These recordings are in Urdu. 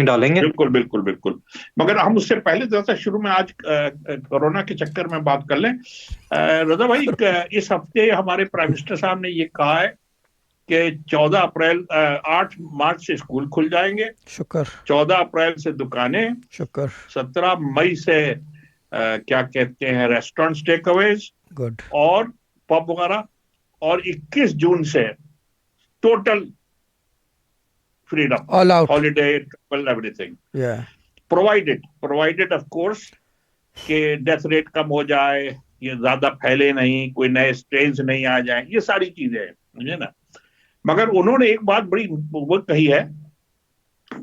ڈالیں گے. بالکل بالکل بالکل. مگر ہم اس سے پہلے ذرا شروع میں آج کورونا کے چکر میں بات کر لیں. رضا بھائی اس ہفتے ہمارے پرائم منسٹر صاحب نے یہ کہا ہے کہ 8 مارچ سے اسکول کھل جائیں گے. شکر. 14 اپریل سے دکانیں. شکر. 17 مئی سے کیا کہتے ہیں ریسٹورینٹس ٹیک اویز. گڈ. اور پب وغیرہ. اور 21 جون سے total freedom, all out, holiday, travel, everything. yeah, provided of course کہ ڈیتھ ریٹ کم ہو جائے, یہ زیادہ پھیلے نہیں, کوئی نئے اسٹرینز نہیں آ جائیں, یہ ساری چیزیں ہیں مجھے نا. مگر انہوں نے ایک بات بڑی وہ کہی ہے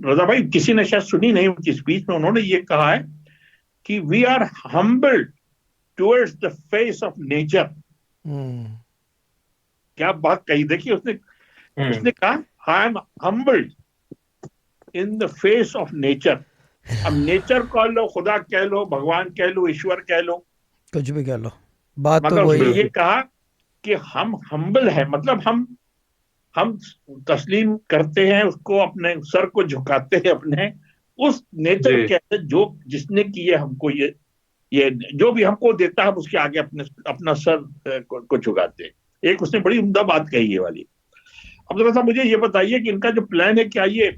رضا بھائی, کسی نے شاید سنی نہیں ان کی اسپیچ میں. انہوں نے یہ کہا ہے کہ we are humbled towards the face of nature. کیا بات کہی, دیکھیے اس نے کہا I am humbled in the face of nature. اب نیچر کہہ لو, خدا کہہ لو, بھگوان کہہ لو, ایشور کہہ لو, کچھ بھی کہہ لو, بات تو مگر وہی اس نے ہے. یہ کہا کہ ہم ہمبل ہیں, مطلب ہم تسلیم کرتے ہیں اس کو, اپنے سر کو جھکاتے ہیں اپنے اس نیچر کے اندر جو جس نے کی ہے ہم کو, یہ جو بھی ہم کو دیتا ہے ہم اس کے آگے اپنا سر کو جھکاتے ہیں. ایک اس نے بڑی عمدہ بات کہی ہے والی. اب ذرا سا مجھے یہ بتائیے کہ ان کا جو پلان ہے کیا یہ,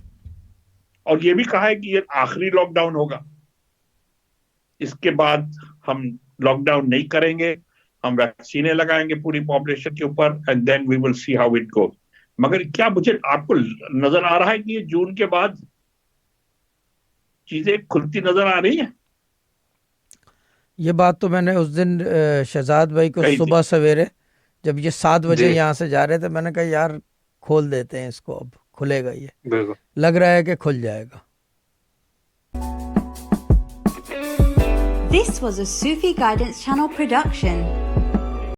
اور یہ بھی کہا ہے کہ یہ آخری لاک ڈاؤن ہوگا, اس کے بعد ہم لاک ڈاؤن نہیں کریں گے, ہم ویکسینیں لگائیں گے پوری پاپولیشن کے اوپر, and then we will see how it goes. مگر کیا مجھے آپ کو نظر آ رہا ہے کہ یہ جون کے بعد چیزیں کھلتی نظر آ رہی ہیں؟ یہ بات تو میں نے اس دن شہزاد بھائی کو صبح سویرے جب یہ 7 بجے یہاں سے جا رہے تھے, میں نے کہا یار کھول دیتے ہیں اس کو, اب کھلے گا, یہ لگ رہا ہے کہ کھل جائے گا. This was a Sufi Guidance Channel production.